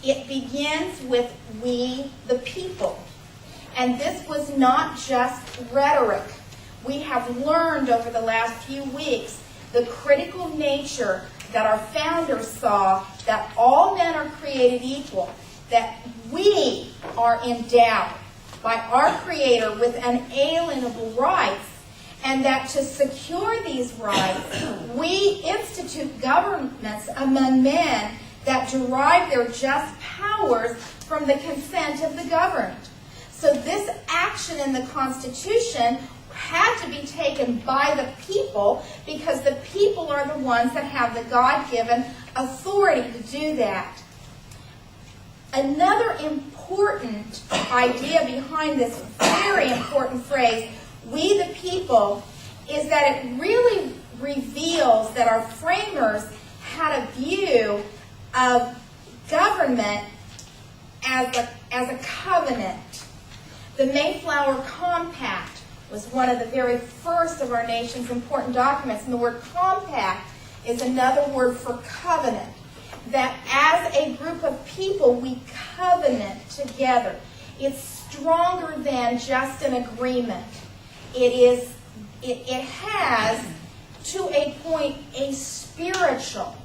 it begins with we the people. And this was not just rhetoric. We have learned over the last few weeks the critical nature that our founders saw, that all men are created equal, that we are endowed by our Creator with unalienable rights, and that to secure these rights, we institute governments among men that derive their just powers from the consent of the governed. So this action in the Constitution had to be taken by the people, because the people are the ones that have the God-given authority to do that. Another important idea behind this very important phrase, we the people, is that it really reveals that our framers had a view of government as a covenant. The Mayflower Compact was one of the very first of our nation's important documents, and the word compact is another word for covenant. That as a group of people, we covenant together. It's stronger than just an agreement. It has, to a point, a spiritual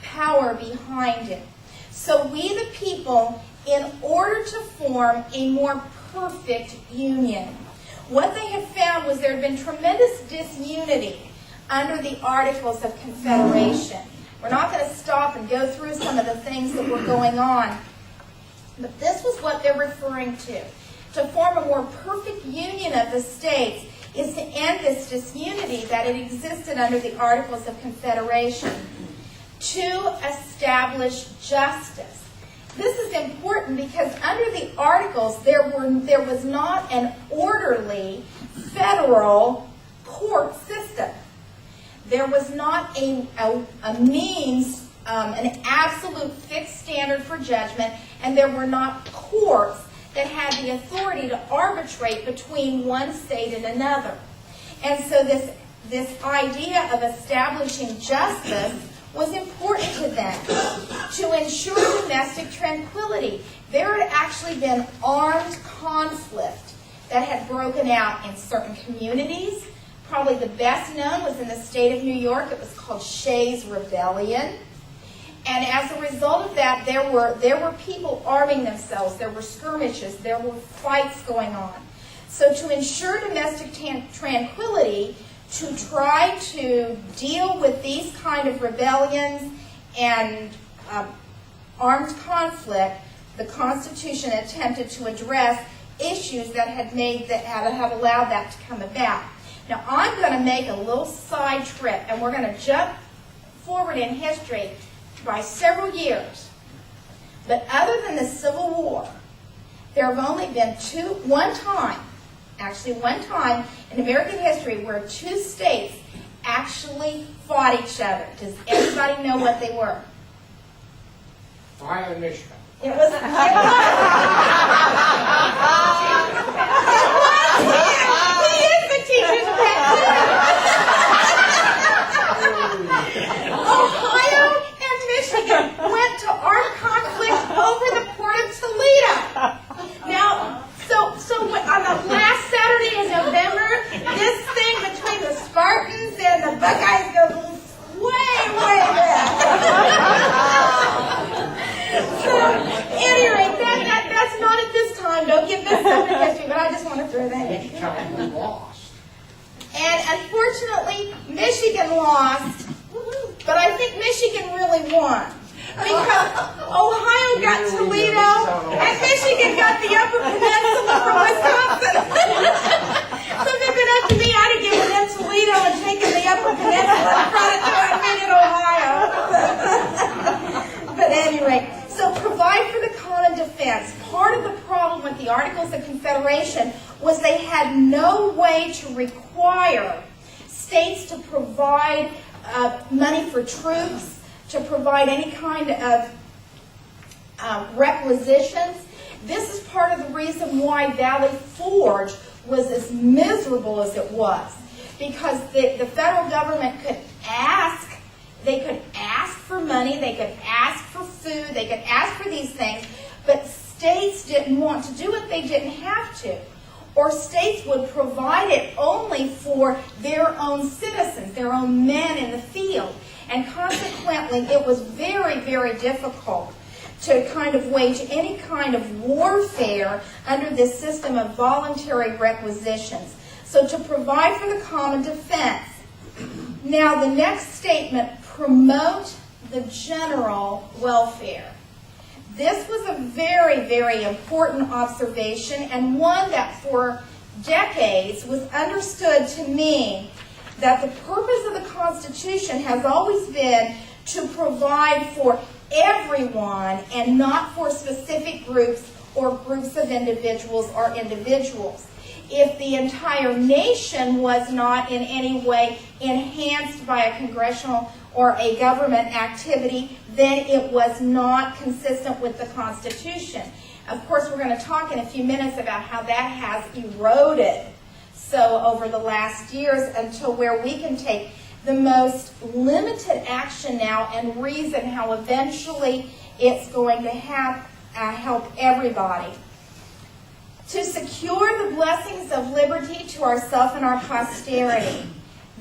power behind it. So we the people, in order to form a more perfect union, what they had found was there had been tremendous disunity under the Articles of Confederation. We're not going to stop and go through some of the things that were going on, but this was what they're referring to. To form a more perfect union of the states is to end this disunity that had existed under the Articles of Confederation, to establish justice. This is important because under the Articles there was not an orderly federal court system. There was not a means, an absolute fixed standard for judgment, and there were not courts that had the authority to arbitrate between one state and another. And so this idea of establishing justice was important to them to ensure domestic tranquility. There had actually been armed conflict that had broken out in certain communities. Probably the best known was in the state of New York. It was called Shays' Rebellion. And as a result of that, there were people arming themselves. There were skirmishes. There were fights going on. So to ensure domestic tranquility, to try to deal with these kind of rebellions and armed conflict, the Constitution attempted to address issues that had allowed that to come about. Now, I'm going to make a little side trip, and we're going to jump forward in history by several years. But other than the Civil War, there have only been one time in American history where two states actually fought each other. Does anybody know what they were? Ohio and Michigan. It was. He is the teacher's pet. Ohio and Michigan went to armed conflict over the port of Toledo. Now, so on the last Saturday in November, this thing between the Spartans and the Buckeyes goes way back. So, anyway, that's not at this time. Don't get mixed up in history, but I just want to throw that in. We lost. And unfortunately, Michigan lost, but I think Michigan really won. Because Ohio got Toledo, and Michigan got the Upper Peninsula from Wisconsin. So if it'd been up to me, I'd have given them Toledo and taken the Upper Peninsula and brought it to our in Ohio. But anyway, so provide for the common defense. Part of the problem with the Articles of Confederation was they had no way to require states to provide money for troops, to provide any kind of requisitions. This is part of the reason why Valley Forge was as miserable as it was, because the federal government could ask for money, they could ask for food, they could ask for these things, but states didn't want to do it, they didn't have to. Or states would provide it only for their own citizens, their own men in the field. And consequently, it was very, very difficult to kind of wage any kind of warfare under this system of voluntary requisitions. So to provide for the common defense. Now the next statement, promote the general welfare. This was a very, very important observation, and one that for decades was understood to mean that the purpose of the Constitution has always been to provide for everyone and not for specific groups or groups of individuals or individuals. If the entire nation was not in any way enhanced by a congressional or a government activity, then it was not consistent with the Constitution. Of course, we're going to talk in a few minutes about how that has eroded so over the last years until where we can take the most limited action now and reason how eventually it's going to help everybody. To secure the blessings of liberty to ourselves and our posterity.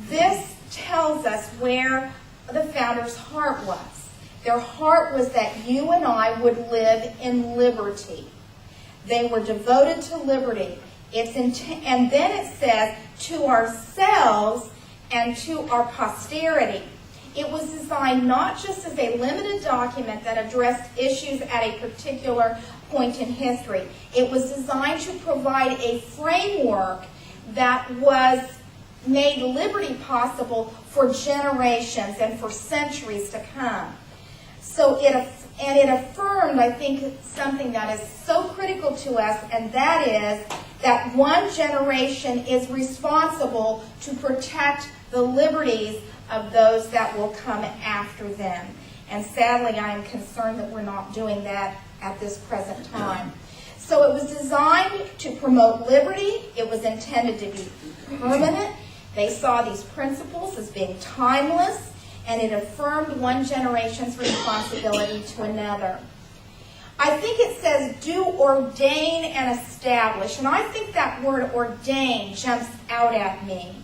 This tells us where the founders' heart was. Their heart was that you and I would live in liberty. They were devoted to liberty. And then it says, to ourselves and to our posterity. It was designed not just as a limited document that addressed issues at a particular point in history. It was designed to provide a framework that made liberty possible for generations and for centuries to come. So it affirmed, I think, something that is so critical to us, and that is that one generation is responsible to protect the liberties of those that will come after them. And sadly, I am concerned that we're not doing that at this present time. So it was designed to promote liberty. It was intended to be permanent. They saw these principles as being timeless, and it affirmed one generation's responsibility to another. I think it says, do ordain and establish. And I think that word ordain jumps out at me,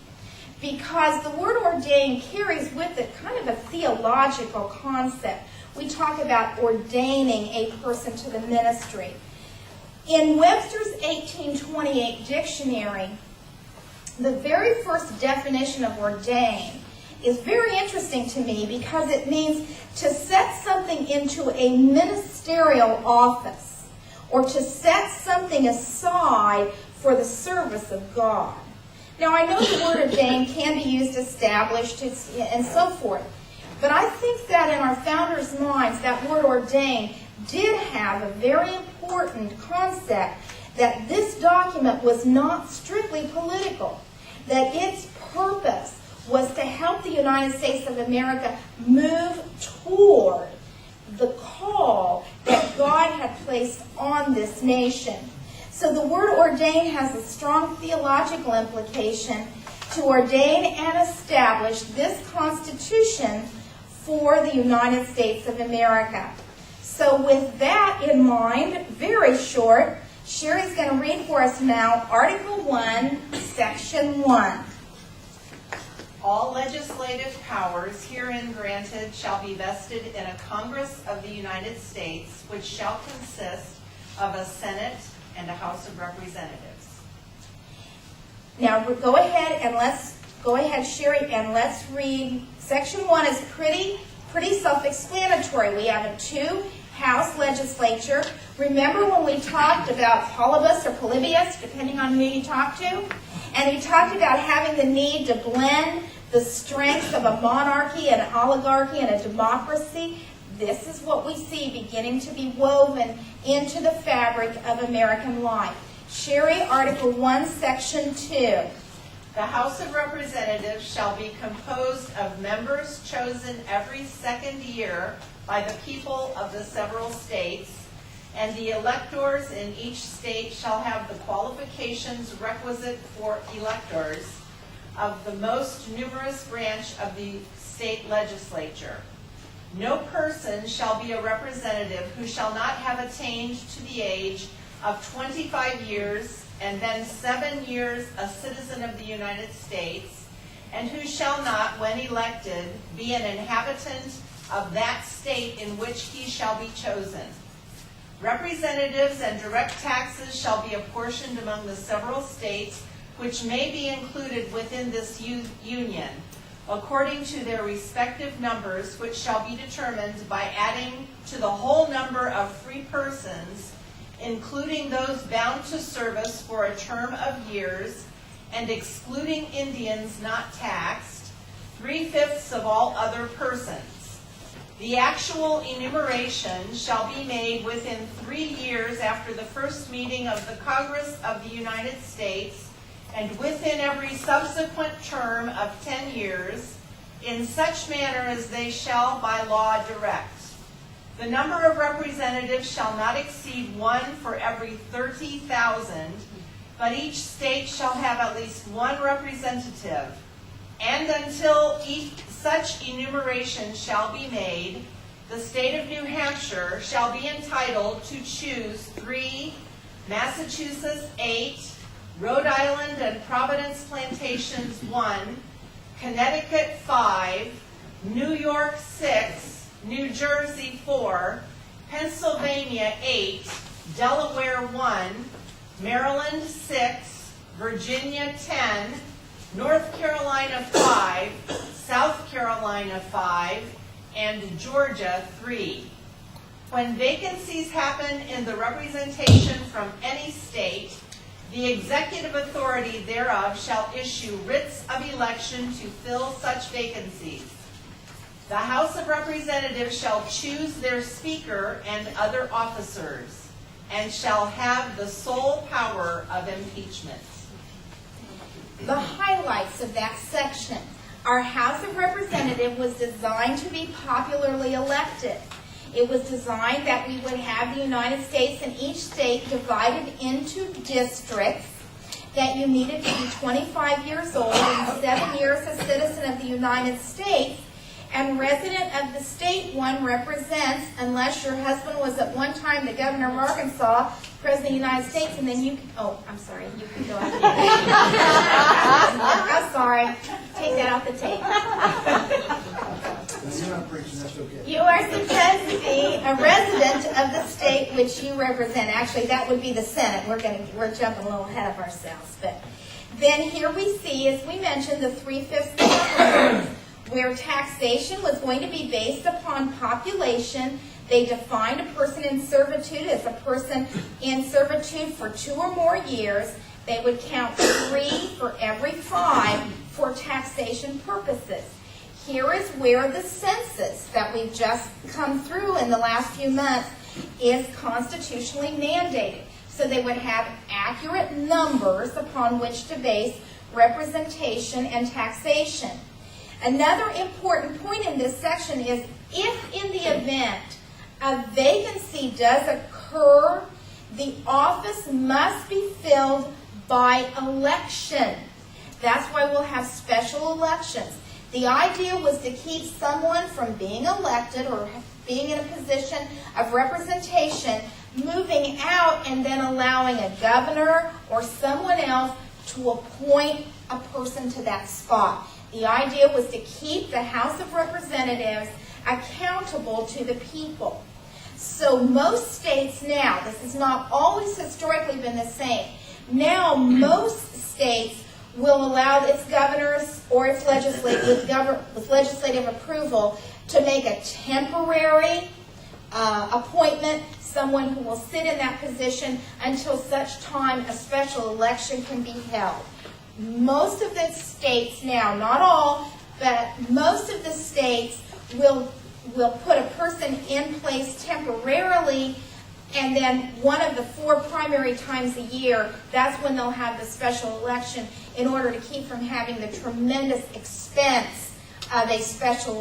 because the word ordain carries with it kind of a theological concept. We talk about ordaining a person to the ministry. In Webster's 1828 dictionary, the very first definition of ordain is very interesting to me, because it means to set something into a ministerial office or to set something aside for the service of God. Now, I know the word ordain can be used established and so forth, but I think that in our founders' minds, that word ordain did have a very important concept, that this document was not strictly political, that its purpose was to help the United States of America move toward the call that God had placed on this nation. So the word ordain has a strong theological implication to ordain and establish this Constitution for the United States of America. So with that in mind, very short, Sherry's going to read for us now Article 1, Section 1. All legislative powers herein granted shall be vested in a Congress of the United States, which shall consist of a Senate and a House of Representatives. Now go ahead, Sherry, and let's read. Section 1 is pretty self-explanatory. We have a two-house legislature. Remember when we talked about polybus or polybius, depending on who you talk to? And he talked about having the need to blend the strengths of a monarchy and an oligarchy and a democracy. This is what we see beginning to be woven into the fabric of American life. Sherry, Article 1, Section 2. The House of Representatives shall be composed of members chosen every second year by the people of the several states, and the electors in each state shall have the qualifications requisite for electors of the most numerous branch of the state legislature. No person shall be a representative who shall not have attained to the age of 25 years and then 7 years a citizen of the United States, and who shall not, when elected, be an inhabitant of that state in which he shall be chosen. Representatives and direct taxes shall be apportioned among the several states which may be included within this union, according to their respective numbers, which shall be determined by adding to the whole number of free persons, including those bound to service for a term of years, and excluding Indians not taxed, 3/5 of all other persons. The actual enumeration shall be made within 3 years after the first meeting of the Congress of the United States, and within every subsequent term of 10 years, in such manner as they shall by law direct. The number of representatives shall not exceed 1 for every 30,000, but each state shall have at least 1 representative. And until such enumeration shall be made, the state of New Hampshire shall be entitled to choose 3, Massachusetts 8, Rhode Island and Providence Plantations 1, Connecticut 5, New York 6, New Jersey 4, Pennsylvania 8, Delaware 1, Maryland 6, Virginia 10, North Carolina 5, South Carolina 5, and Georgia 3. When vacancies happen in the representation from any state, the executive authority thereof shall issue writs of election to fill such vacancies. The House of Representatives shall choose their Speaker and other officers, and shall have the sole power of impeachment. The highlights of that section. Our House of Representatives was designed to be popularly elected. It was designed that we would have the United States and each state divided into districts, that you needed to be 25 years old and 7 years a citizen of the United States, and resident of the state one represents, unless your husband was at one time the governor of Arkansas, president of the United States, and then you, I'm sorry, you can go ahead. I'm sorry, take that off the tape. You're not preaching, that's okay. You are supposed to be a resident of the state which you represent. Actually, that would be the Senate. We're jumping a little ahead of ourselves. But then here we see, as we mentioned, the 3/5 where taxation was going to be based upon population. They defined a person in servitude as a person in servitude for 2 or more years. They would count 3 for every 5 for taxation purposes. Here is where the census that we've just come through in the last few months is constitutionally mandated. So they would have accurate numbers upon which to base representation and taxation. Another important point in this section is if in the event a vacancy does occur, the office must be filled by election. That's why we'll have special elections. The idea was to keep someone from being elected or being in a position of representation, moving out and then allowing a governor or someone else to appoint a person to that spot. The idea was to keep the House of Representatives accountable to the people. So most states now, this has not always historically been the same, now most states will allow its governors or its legislative, with legislative approval, to make a temporary appointment, someone who will sit in that position until such time a special election can be held. Most of the states now, not all, but most of the states will put a person in place temporarily, and then one of the 4 primary times a year, that's when they'll have the special election in order to keep from having the tremendous expense of a special